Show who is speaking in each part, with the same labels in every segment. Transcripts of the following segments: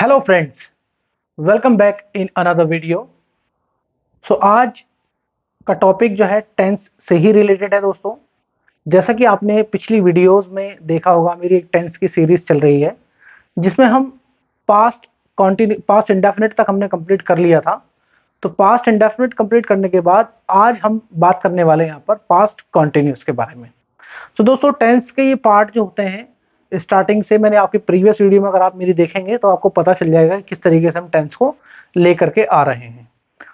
Speaker 1: Hello friends, welcome back in another video. आज का topic जो है टेंस से ही रिलेटेड है दोस्तों। जैसा कि आपने पिछली वीडियोस में देखा होगा, मेरी एक टेंस की सीरीज चल रही है जिसमें हम पास्ट इंडेफिनिट तक हमने कंप्लीट कर लिया था। तो पास्ट इंडेफिनिट कंप्लीट करने के बाद आज हम बात करने वाले हैं यहाँ पर पास्ट कॉन्टिन्यूस के बारे में। तो दोस्तों, टेंस के ये पार्ट जो होते हैं, स्टार्टिंग से मैंने आपकी प्रीवियस वीडियो में अगर आप मेरी देखेंगे तो आपको पता चल जाएगा कि किस तरीके से हम टेंस को लेकर के आ रहे हैं।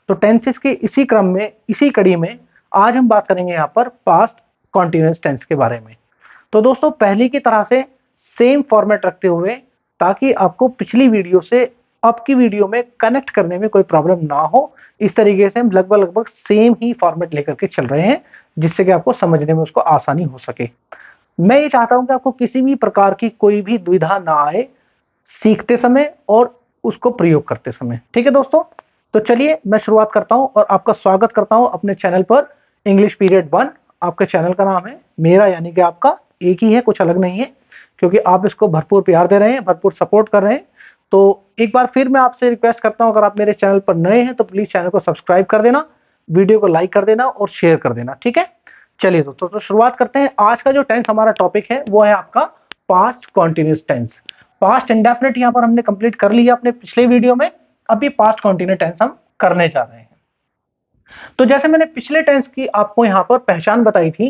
Speaker 1: तो टेंसेस के इसी क्रम में, इसी कड़ी में आज हम बात करेंगे यहाँ पर पास्ट कॉन्टिन्यूअस टेंस के बारे में। तो दोस्तों, पहले की तरह से सेम फॉर्मेट रखते हुए, ताकि आपको पिछली वीडियो से अब की वीडियो में कनेक्ट करने में कोई प्रॉब्लम ना हो, इस तरीके से हम लगभग सेम ही फॉर्मेट लेकर के चल रहे हैं, जिससे कि आपको समझने में उसको आसानी हो सके। मैं ये चाहता हूं कि आपको किसी भी प्रकार की कोई भी दुविधा ना आए सीखते समय और उसको प्रयोग करते समय। ठीक है दोस्तों, तो चलिए मैं शुरुआत करता हूं और आपका स्वागत करता हूं अपने चैनल पर इंग्लिश पीरियड 1। आपके चैनल का नाम है, मेरा यानी कि आपका एक ही है, कुछ अलग नहीं है, क्योंकि आप इसको भरपूर प्यार दे रहे हैं, भरपूर सपोर्ट कर रहे हैं। तो एक बार फिर मैं आपसे रिक्वेस्ट करता हूं, अगर आप मेरे चैनल पर नए हैं तो प्लीज चैनल को सब्सक्राइब कर देना, वीडियो को लाइक कर देना और शेयर कर देना। ठीक है, चलिए दोस्तों, तो शुरुआत करते हैं। आज का जो टेंस हमारा टॉपिक है वो है आपका past continuous tense. Past indefinite यहां पर हमने कंप्लीट कर लिया अपने पिछले वीडियो में, अभी पास्ट कॉन्टिन्यूअस टेंस हम करने जा रहे हैं। तो जैसे मैंने पिछले टेंस की आपको यहां पर पहचान बताई थी,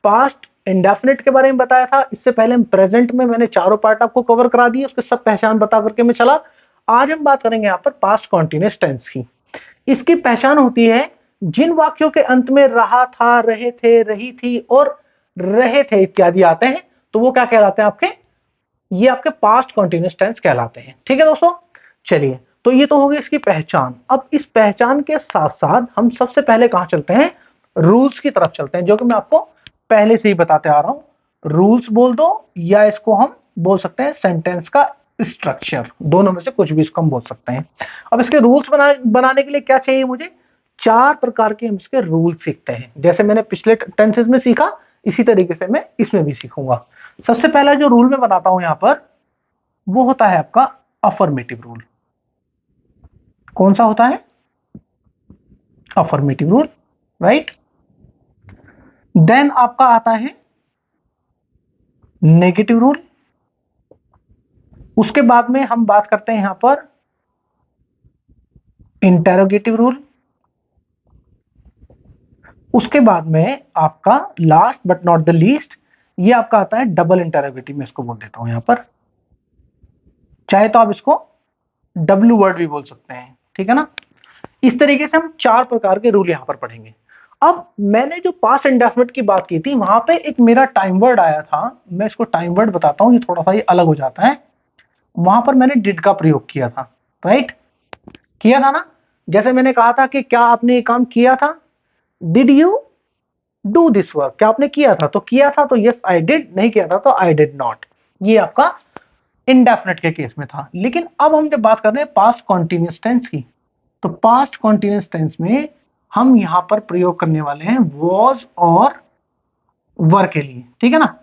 Speaker 1: पास्ट इंडेफिनिट के बारे में बताया था, इससे पहले प्रेजेंट में मैंने चारों पार्ट आपको कवर करा दिए, उसके सब पहचान बता करके मैं चला। आज हम बात करेंगे यहां पर पास्ट कॉन्टिन्यूअस टेंस की। इसकी पहचान होती है जिन वाक्यों के अंत में रहा था, रहे थे, रही थी और रहे थे इत्यादि आते हैं, तो वो क्या कहलाते हैं आपके, ये आपके पास्ट कॉन्टिन्यूअस टेंस कहलाते हैं। ठीक है दोस्तों, चलिए, तो ये तो हो गई इसकी पहचान। अब इस पहचान के साथ साथ हम सबसे पहले कहां चलते हैं, रूल्स की तरफ चलते हैं, जो कि मैं आपको पहले से ही बताते आ रहा हूं। रूल्स बोल दो या इसको हम बोल सकते हैं सेंटेंस का स्ट्रक्चर, दोनों में से कुछ भी इसको हम बोल सकते हैं। अब इसके रूल्स बनाने के लिए क्या चाहिए मुझे, चार प्रकार के हम इसके रूल सीखते हैं। जैसे मैंने पिछले टेंसेस में सीखा, इसी तरीके से मैं इसमें भी सीखूंगा। सबसे पहला जो रूल मैं बनाता हूं यहां पर, वो होता है आपका अफर्मेटिव रूल। कौन सा होता है, अफर्मेटिव रूल, राइट। देन आपका आता है नेगेटिव रूल। उसके बाद में हम बात करते हैं यहां पर इंटेरोगेटिव रूल। उसके बाद में आपका last but not the least, ये आपका आता है डबल इंटेरोगेटिव। मैं इसको बोल देता हूं यहां पर, चाहे तो आप इसको डब्ल्यू वर्ड भी बोल सकते हैं। ठीक है ना, इस तरीके से हम चार प्रकार के रूल यहां पर पढ़ेंगे। अब मैंने जो पास्ट इंडेफिनिट की बात की थी, वहां पे एक मेरा टाइम वर्ड आया था, मैं इसको टाइम वर्ड बताता हूं, ये थोड़ा सा ये अलग हो जाता है। वहां पर मैंने डिड का प्रयोग किया था, राइट, किया था ना। जैसे मैंने कहा था कि क्या आपने ये काम किया था, did you do this work, क्या आपने किया था, तो किया था तो यस आई डिड, नहीं किया था तो आई डिड नॉट। ये आपका इंडेफिनिट के केस में था। लेकिन अब हम जब बात कर रहे हैं पास्ट कॉन्टिन्यूअस टेंस की, तो पास्ट कॉन्टिन्यूअस टेंस में हम यहां पर प्रयोग करने वाले हैं वॉज और वर के लिए। ठीक है ना।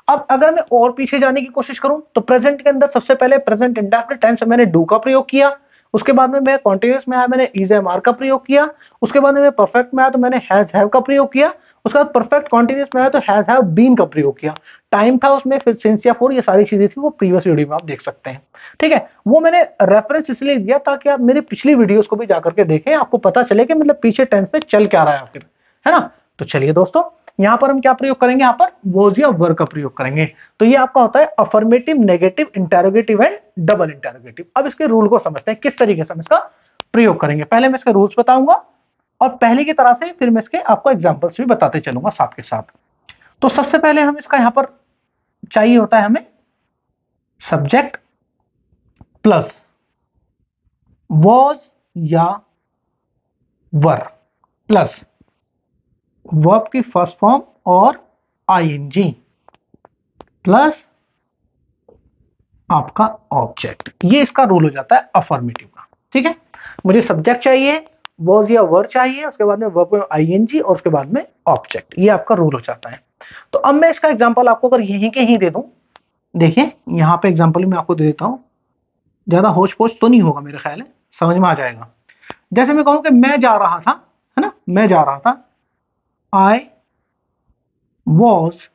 Speaker 1: अब अगर मैं और पीछे जाने की कोशिश करूं, तो प्रेजेंट के अंदर सबसे पहले प्रेजेंट इंडेफिनिट टेंस में मैंने डू का प्रयोग किया। उसके बाद में मैं कॉन्टिन्यूअस में आया, मैंने इज एम आर का प्रयोग किया। उसके बाद में मैं परफेक्ट में आया तो मैंने हैज हैव का प्रयोग किया। उसके बाद परफेक्ट कॉन्टिन्यूअस में आया तो हैज हैव बीन का प्रयोग किया। टाइम था उसमें, फिर सिंस या फॉर, ये सारी चीजें थी, वो प्रीवियस वीडियो में आप देख सकते हैं। ठीक है, वो मैंने रेफरेंस इसलिए दिया ताकि आप मेरे पिछली वीडियोस को भी जाकर के देखें, आपको पता चले कि मतलब पीछे टेंस में चल क्या रहा है आखिर, है ना। तो चलिए दोस्तों, यहां पर हम क्या प्रयोग करेंगे, यहां पर वॉज या वर का प्रयोग करेंगे। तो ये आपका होता है affirmative, negative, interrogative and double interrogative. अब इसके रूल को समझते हैं, किस तरीके से हम इसका प्रयोग करेंगे। पहले मैं इसके रूल्स बताऊंगा और पहले की तरह से फिर मैं इसके आपको एग्जांपल्स भी बताते चलूंगा साथ के साथ। तो सबसे पहले हम इसका यहां पर चाहिए होता है हमें सब्जेक्ट प्लस वॉज या वर प्लस वर्ब की फर्स्ट फॉर्म और आईएनजी प्लस आपका ऑब्जेक्ट। ये इसका रूल हो जाता है अफर्मेटिव का। ठीक है, मुझे सब्जेक्ट चाहिए, वॉज या वर चाहिए, उसके बाद में वर्ब में आईएनजी और उसके बाद में ऑब्जेक्ट। ये आपका रूल हो जाता है। तो अब मैं इसका एग्जांपल आपको अगर यहीं के ही दे दूं, देखिए यहां पे एग्जांपल मैं आपको दे देता हूं। ज्यादा होच पोच तो नहीं होगा, मेरे ख्याल है समझ में आ जाएगा। जैसे मैं कहूं कि मैं जा रहा था, है ना, मैं जा रहा था, आई वॉज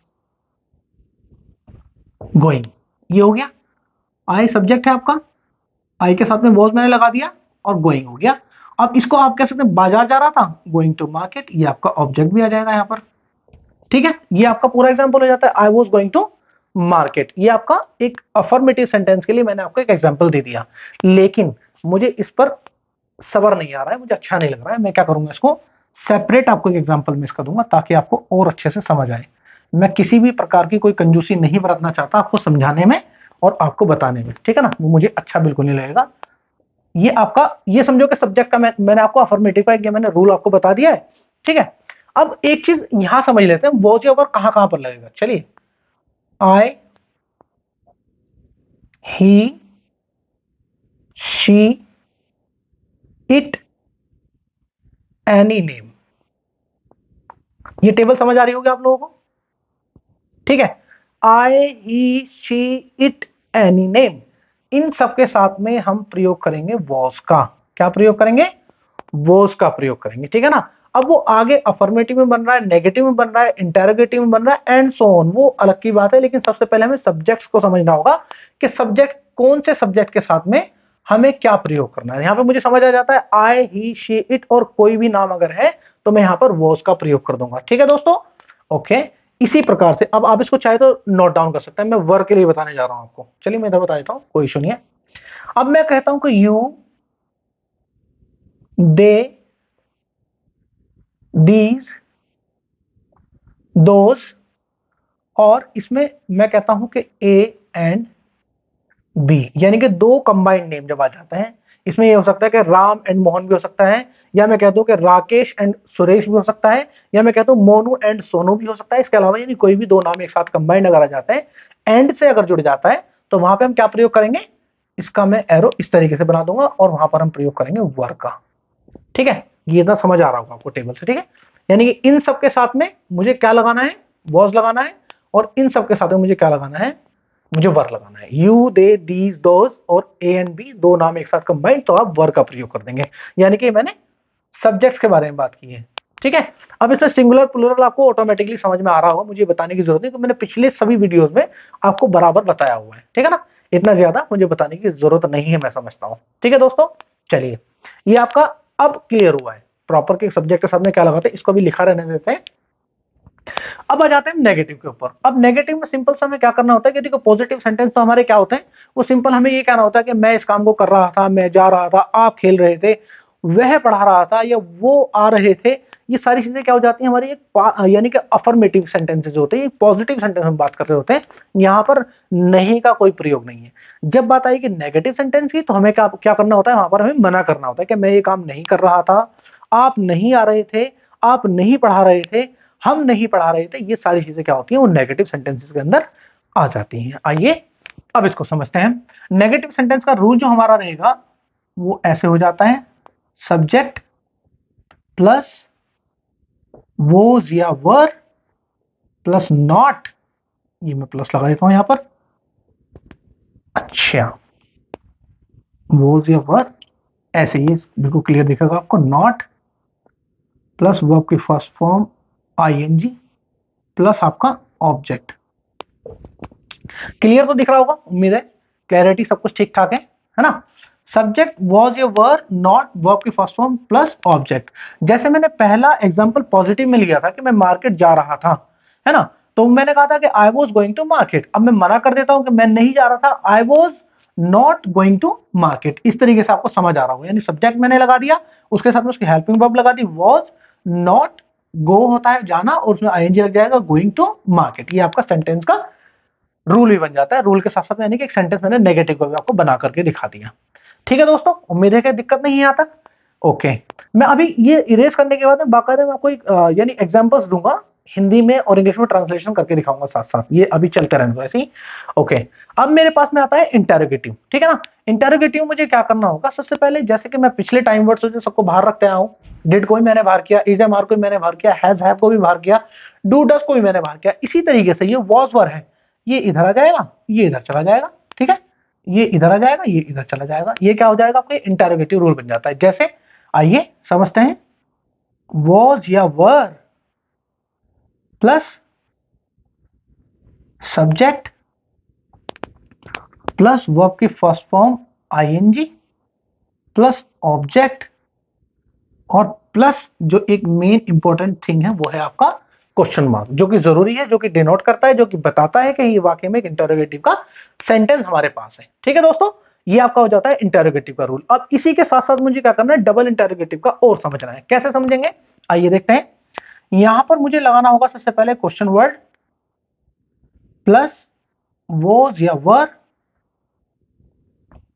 Speaker 1: गोइंग, ये हो गया। आई सब्जेक्ट है आपका, आई के साथ में वॉज मैंने लगा दिया और गोइंग हो गया। अब इसको आप कह सकते हैं बाजार जा रहा था, गोइंग टू मार्केट, ये आपका ऑब्जेक्ट भी आ जाएगा यहाँ पर। ठीक है, ये आपका पूरा एग्जांपल हो जाता है, I was going to market. ये आपका एक अफर्मेटिव सेंटेंस के लिए मैंने आपको एक एग्जांपल दे दिया, लेकिन मुझे इस पर सबर नहीं आ रहा है, मुझे अच्छा नहीं लग रहा है। मैं क्या करूंगा, इसको सेपरेट आपको एक एग्जांपल में इसका दूंगा ताकि आपको और अच्छे से समझ आए। मैं किसी भी प्रकार की कोई कंजूसी नहीं बरतना चाहता आपको समझाने में और आपको बताने में, ठीक है ना, वो मुझे अच्छा बिल्कुल नहीं लगेगा। ये आपका, ये समझो कि सब्जेक्ट का मैंने आपको अफर्मेटिव का एक मैंने रूल आपको बता दिया है। ठीक है, अब एक चीज यहां समझ लेते हैं, वॉज या वर कहां कहां पर लगेगा। चलिए, आई, ही, शी, इट, एनी नेम। ये टेबल समझ आ रही होगी आप लोगों को, ठीक है। आई, ही, शी, इट, एनी नेम, इन सबके साथ में हम प्रयोग करेंगे वॉज का। क्या प्रयोग करेंगे, वॉज का प्रयोग करेंगे, ठीक है ना। अब वो आगे अफर्मेटिव में बन रहा है, नेगेटिव में बन रहा है, इंटेरोगेटिव में बन रहा है, एंड सो ऑन, वो अलग की बात है। लेकिन सबसे पहले हमें सब्जेक्ट्स को समझना होगा कि सब्जेक्ट कौन से सब्जेक्ट के साथ में हमें क्या प्रयोग करना है। यहां पे मुझे समझ आ जाता है, आई, ही, शी, इट और कोई भी नाम अगर है तो मैं यहां पर वॉज का प्रयोग कर दूंगा, ठीक है दोस्तों। ओके, इसी प्रकार से अब आप इसको चाहे तो नोट डाउन कर सकते हैं, मैं वर्क के लिए बताने जा रहा हूं आपको। चलिए मैं इधर बता देता हूं, कोई इशू नहीं है। अब मैं कहता हूं कि यू, दे, दीज, दोज, और इसमें मैं कहता हूं कि ए एंड बी, यानी कि दो कंबाइंड नेम जब आ जाते हैं, इसमें ये हो सकता है कि राम एंड मोहन भी हो सकता है, या मैं कह दूं कि राकेश एंड सुरेश भी हो सकता है, या मैं कहता हूं मोनू एंड सोनू भी हो सकता है। इसके अलावा यानी कोई भी दो नाम एक साथ कंबाइंड अगर आ जाते हैं, एंड से अगर जुड़ जाता है, तो वहां पे हम क्या प्रयोग करेंगे, इसका मैं एरो इस तरीके से बना दूंगा और वहां पर हम प्रयोग करेंगे वर का। ठीक है, ये तो समझ आ रहा होगा आपको टेबल से, ठीक है। यानी कि इन सब के साथ में मुझे क्या लगाना है, वॉज लगाना है, और इन सब के साथ में मुझे क्या लगाना है, मुझे वर लगाना है। यू, दे, दीज, दोज और ए एंड बी दो नाम एक साथ कंबाइंड, तो आप वर का प्रयोग कर देंगे। यानी कि मैंने सब्जेक्ट्स के बारे में बात की है, ठीक है। अब इसमें सिंगुलर प्लूरल आपको ऑटोमेटिकली समझ में आ रहा होगा, मुझे बताने की जरूरत नहीं, क्योंकि मैंने पिछले सभी वीडियोस में आपको बराबर बताया हुआ है, ठीक है ना। इतना ज्यादा मुझे बताने की जरूरत नहीं है, मैं समझता हूं, ठीक है दोस्तों। चलिए, ये आपका अब क्लियर हुआ है प्रॉपर के सब्जेक्ट के साथ में क्या लगाते हैं, इसको भी लिखा रहने देते हैं। अब आ जाते हैं नेगेटिव के ऊपर। अब नेगेटिव में सिंपल सा हमें क्या करना होता है कि देखो, पॉजिटिव सेंटेंस तो हमारे क्या होते हैं, वो सिंपल हमें ये कहना होता है कि मैं इस काम को कर रहा था, मैं जा रहा था, आप खेल रहे थे, वह पढ़ा रहा था, या वो आ रहे थे। ये सारी चीजें क्या हो जाती हैं हमारी एक यानी कि अफर्मेटिव सेंटेंसेस होते हैं, पॉजिटिव सेंटेंस हम बात कर रहे होते हैं। यहाँ पर नहीं का कोई प्रयोग नहीं है। जब बात आई कि नेगेटिव सेंटेंस की, तो हमें क्या क्या करना होता है, वहां पर हमें मना करना होता है कि मैं ये काम नहीं कर रहा था, आप नहीं आ रहे थे, आप नहीं पढ़ा रहे थे, हम नहीं पढ़ा रहे थे। ये सारी चीजें क्या होती हैं, वो नेगेटिव सेंटेंसेस के अंदर आ जाती हैं। आइए अब इसको समझते हैं। नेगेटिव सेंटेंस का रूल जो हमारा रहेगा वो ऐसे हो जाता है, सब्जेक्ट प्लस वोज या वर प्लस नॉट, ये मैं प्लस लगा देता हूं यहां पर। अच्छा, वोज या वर ऐसे ही बिल्कुल क्लियर दिखेगा आपको, नॉट प्लस वर्ब की फर्स्ट फॉर्म आईएनजी प्लस आपका ऑब्जेक्ट। क्लियर तो दिख रहा होगा, उम्मीद है क्लैरिटी सब कुछ ठीक ठाक है ना। सब्जेक्ट वॉज या वर, नॉट वर्ब की फर्स्ट फॉर्म प्लस ऑब्जेक्ट। जैसे मैंने पहला एग्जांपल पॉजिटिव में लिया था कि मैं मार्केट जा रहा था, है ना, तो मैंने कहा था कि I was going to market. अब मैं मना कर देता हूं कि मैं नहीं जा रहा था, I was not going to market. इस तरीके से आपको समझ आ रहा होगा, यानी सब्जेक्ट मैंने लगा दिया, उसके साथ में उसकी हेल्पिंग वर्ब लगा दी, वॉज, नॉट, गो होता है जाना, और उसमें आईएनजी लग जाएगा, गोइंग टू मार्केट। ये आपका सेंटेंस का रूल भी बन जाता है। रूल के साथ साथ यानी कि एक सेंटेंस मैंने नेगेटिव को भी आपको बना करके दिखा दिया। ठीक है दोस्तों, उम्मीद है कि दिक्कत नहीं है यहां तक। ओके, मैं अभी ये इरेज करने के बाद में बाकायदा मैं आपको एक यानी एग्जांपल्स दूंगा, हिंदी में और इंग्लिश में ट्रांसलेशन करके दिखाऊंगा साथ साथ, ये अभी चलते रहने दो ऐसे ही। ओके, अब मेरे पास में आता है इंटेरोगेटिव, ठीक है ना। इंटेरोगेटिव मुझे क्या करना होगा, सबसे पहले जैसे कि मैं पिछले टाइम वर्ड्स जो सबको बाहर रखते आया हूं, डिड को भी मैंने बाहर किया, इज एम आर को भी मैंने बाहर किया, हैज हैव को भी बाहर किया, डू डस को भी मैंने बाहर किया, इसी तरीके से ये वॉज वर है, ये इधर आ जाएगा, ये इधर चला जाएगा, ठीक है। ये इधर आ जाएगा, ये इधर चला जाएगा, ये क्या हो जाएगा आपका इंटरोगेटिव रूल बन जाता है। जैसे आइए समझते हैं, वॉज या were plus subject plus verb की first form ING plus object और प्लस जो एक मेन इंपॉर्टेंट थिंग है वो है आपका क्वेश्चन मार्क, जो कि जरूरी है, जो कि डिनोट करता है, जो कि बताता है कि ये वाकई में एक इंटरोगेटिव का सेंटेंस हमारे पास है। ठीक है दोस्तों, ये आपका हो जाता है इंटरोगेटिव का रूल। अब इसी के साथ साथ मुझे क्या करना है, डबल इंटरोगेटिव का और समझना है। कैसे समझेंगे, आइए देखते हैं। यहां पर मुझे लगाना होगा सबसे पहले क्वेश्चन वर्ड प्लस वॉज या were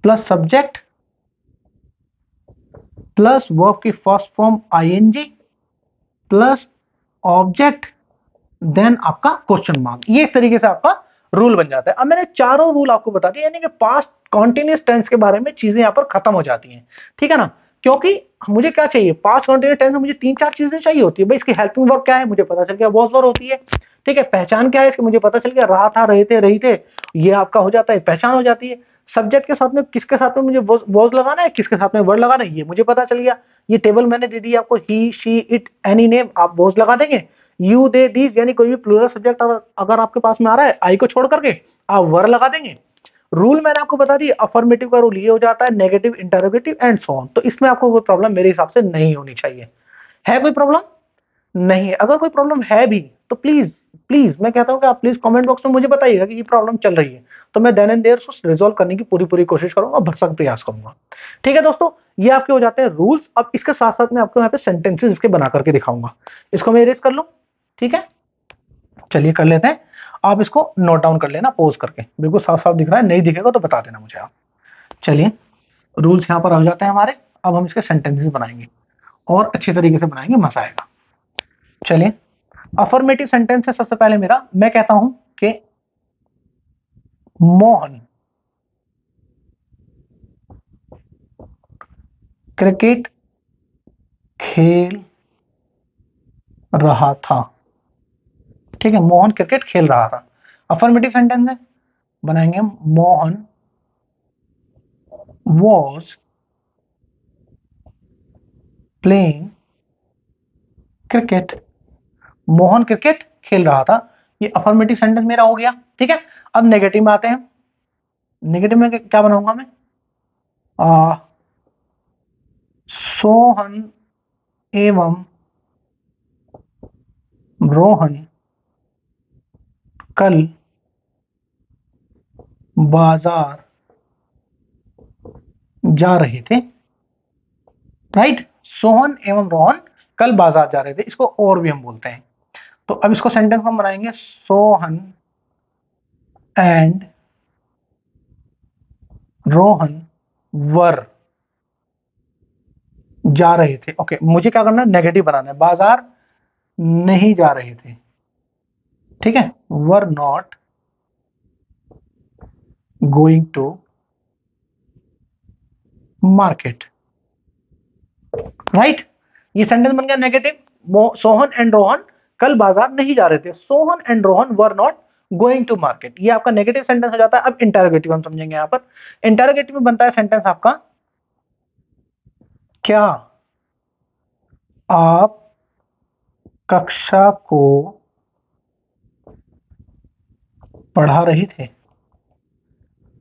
Speaker 1: plus subject plus verb की first form ING plus object then आपका क्वेश्चन मार्क। ये इस तरीके से आपका रूल बन जाता है। अब मैंने चारों रूल आपको बता दिए, यानी कि पास्ट कॉन्टिन्यूस टेंस के बारे में चीजें यहां पर खत्म हो जाती हैं। ठीक है ना, क्योंकि मुझे क्या चाहिए, पास्ट कॉन्टिन्यूस टेंस में मुझे तीन चार चीजें चाहिए होती है भाई। इसकी हेल्पिंग वर्ब क्या है, मुझे पता चल गया, वॉज वर होती है। ठीक है, पहचान क्या है इसकी, मुझे पता चल गया, रहा था, रहे थे, रही थे, ये आपका हो जाता है, पहचान हो जाती है। सब्जेक्ट के साथ में किसके साथ में मुझे वॉज लगाना है, किसके साथ में वर्ड लगाना है, ये मुझे पता चल गया। ये टेबल मैंने दे दी आपको, ही शी इट एनी नेम, आप वॉज लगा देंगे। यू दे दीज, यानी कोई भी प्लूरल सब्जेक्ट अगर आपके पास में आ रहा है आई को छोड़ करके, आप वर लगा देंगे। रूल मैंने आपको बता दी, अफर्मेटिव का रूल ये हो जाता है, negative, interrogative and so on. तो इसमें आपको कोई प्रॉब्लम मेरे हिसाब से नहीं होनी चाहिए। है कोई प्रॉब्लम, नहीं है। अगर कोई प्रॉब्लम है भी तो प्लीज प्लीज मैं कहता हूं कि आप प्लीज कमेंट बॉक्स में मुझे बताइएगा कि ये प्रॉब्लम चल रही है, तो मैं देन एंड देयर उसको रिजॉल्व करने की पूरी पूरी कोशिश करूंगा, भरसक प्रयास करूंगा। ठीक है दोस्तों, ये आपके हो जाते हैं रूल्स। अब इसके साथ साथ मैं आपको यहाँ पे सेंटेंसेस इसके बना करके दिखाऊंगा। इसको मैं इरेज कर लूं, ठीक है, चलिए कर लेते हैं। आप इसको नोट डाउन कर लेना पॉज करके, बिल्कुल साफ साफ दिख रहा है, नहीं दिखेगा तो बता देना मुझे आप। चलिए, रूल्स यहाँ पर हो जाते हैं हमारे। अब हम इसके सेंटेंसेस बनाएंगे और अच्छे तरीके से बनाएंगे, मजा आएगा। चलिए, अफर्मेटिव सेंटेंस है सबसे पहले मेरा। मैं कहता हूं कि मोहन क्रिकेट खेल रहा था। ठीक है, मोहन क्रिकेट खेल रहा था, अफर्मेटिव सेंटेंस है। बनाएंगे हम, Mohan was playing cricket, Mohan cricket खेल रहा था। ये अफर्मेटिव सेंटेंस मेरा हो गया। ठीक है, अब नेगेटिव में आते हैं। नेगेटिव में क्या बनाऊंगा मैं, सोहन एवं रोहन कल बाजार जा रहे थे। राइट, सोहन एवं रोहन कल बाजार जा रहे थे, इसको और भी हम बोलते हैं। तो अब इसको सेंटेंस हम बनाएंगे, सोहन एंड रोहन वर जा रहे थे। ओके, मुझे क्या करना है, नेगेटिव बनाना है, बाजार नहीं जा रहे थे। ठीक है, were not going to market. Right, ये सेंटेंस बन गया नेगेटिव। सोहन एंड रोहन कल बाजार नहीं जा रहे थे, Sohan and Rohan were not going to market, ये आपका नेगेटिव सेंटेंस हो जाता है। अब इंटरोगेटिव हम समझेंगे। यहां पर इंटरोगेटिव में बनता है सेंटेंस आपका, क्या आप कक्षा को पढ़ा रहे थे।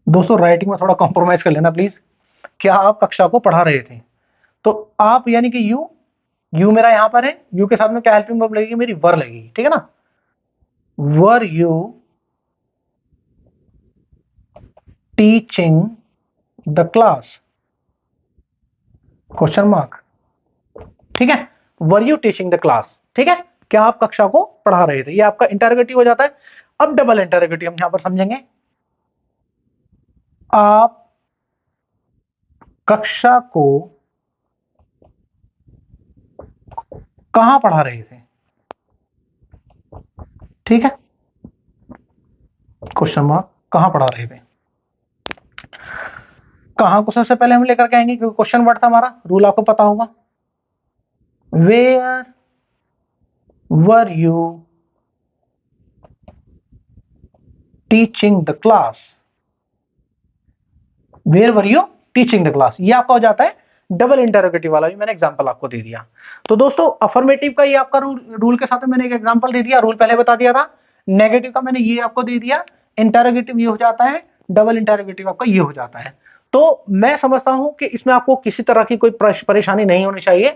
Speaker 1: दोस्तों राइटिंग में थोड़ा कॉम्प्रोमाइज कर लेना प्लीज। क्या आप कक्षा को पढ़ा रहे थे, तो आप यानी कि यू, यू मेरा यहां पर है, यू के साथ में क्या हेल्पिंग वर्ब लगेगी, मेरी वर लगेगी। ठीक है ना, वर you teaching the class, question mark. ठीक है, वर यू टीचिंग द क्लास। ठीक है, क्या आप कक्षा को पढ़ा रहे थे, ये आपका इंटरोगेटिव हो जाता है। अब डबल इंटरोगेटिव हम यहां पर समझेंगे, आप कक्षा को कहां पढ़ा रहे थे। ठीक है, क्वेश्चन मार्क, कहां पढ़ा रहे थे। कहां को सबसे पहले हम लेकर के आएंगे, क्योंकि क्वेश्चन वर्ड था हमारा, रूल आपको पता होगा। Where were you teaching the class, where were you teaching the class, ये आपका हो जाता है डबल इंटरोगेटिव वाला, भी मैंने एग्जांपल आपको दे दिया। तो दोस्तों अफर्मेटिव का ये आपका रूल के साथ मैंने एक एग्जांपल दे दिया, रूल पहले बता दिया था। नेगेटिव का मैंने ये आपको दे दिया, इंटरोगेटिव ये हो जाता है, डबल इंटरोगेटिव आपका ये हो जाता है। तो मैं समझता हूं कि इसमें आपको किसी तरह की कोई परेशानी नहीं होनी चाहिए।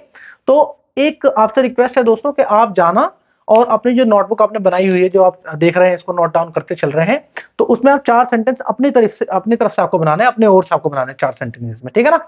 Speaker 1: तो एक आपसे रिक्वेस्ट है दोस्तों कि आप जाना और अपनी जो नोटबुक आपने बनाई हुई है, जो आप देख रहे हैं, इसको नोट डाउन करते चल रहे हैं, तो उसमें आप 4 सेंटेंस अपनी तरफ से आपको बनाना है, अपने ओर से आपको बनाना है 4 सेंटेंसेस में, ठीक है ना।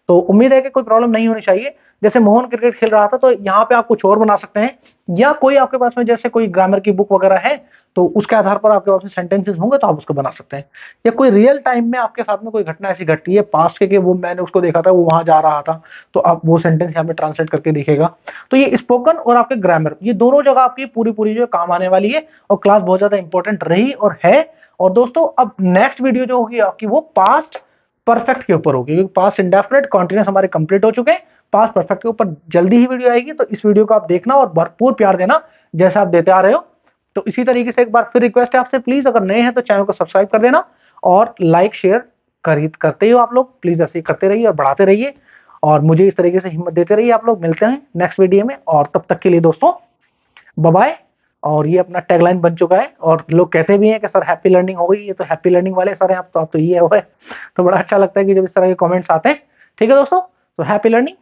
Speaker 1: तो उम्मीद है कि कोई प्रॉब्लम नहीं होनी चाहिए। जैसे मोहन क्रिकेट खेल रहा था, तो यहाँ पे आप कुछ और बना सकते हैं, या कोई आपके पास में जैसे कोई ग्रामर की बुक वगैरह है, तो उसके आधार पर आपके पास में सेंटेंसेस होंगे तो आप उसको बना सकते हैं। या कोई रियल टाइम में आपके साथ में कोई घटना ऐसी घटती है पास्ट के कि वो मैंने उसको देखा था, वो वहां जा रहा था, तो आप वो सेंटेंस यहाँ पे ट्रांसलेट करके दिखेगा। तो ये स्पोकन और आपके ग्रामर, ये दोनों जगह आपकी पूरी पूरी जो काम आने वाली है, और क्लास बहुत ज्यादा इंपॉर्टेंट रही और है। और दोस्तों अब नेक्स्ट वीडियो जो होगी आपकी, वो पास्ट परफेक्ट के ऊपर होगी, क्योंकि पास्ट इंडेफिनिट कॉन्टिन्यूस हमारे कंप्लीट हो चुके हैं। पास्ट परफेक्ट के ऊपर जल्दी ही वीडियो आएगी, तो इस वीडियो को आप देखना और भरपूर प्यार देना जैसा आप देते आ रहे हो। तो इसी तरीके से एक बार फिर रिक्वेस्ट है आपसे, प्लीज अगर नए हैं तो चैनल को सब्सक्राइब कर देना, और लाइक शेयर करते ही हो आप लोग, प्लीज ऐसे ही करते रहिए और बढ़ाते रहिए, और मुझे इस तरीके से हिम्मत देते रहिए। आप लोग मिलते हैं नेक्स्ट वीडियो में, और तब तक के लिए दोस्तों बाय बाय। और ये अपना टैगलाइन बन चुका है, और लोग कहते भी हैं कि सर हैप्पी लर्निंग हो गई, ये तो हैप्पी लर्निंग वाले सर हैं आप तो ये है वो है। तो बड़ा अच्छा लगता है कि जब इस तरह के कमेंट्स आते हैं। ठीक है दोस्तों, तो हैप्पी लर्निंग।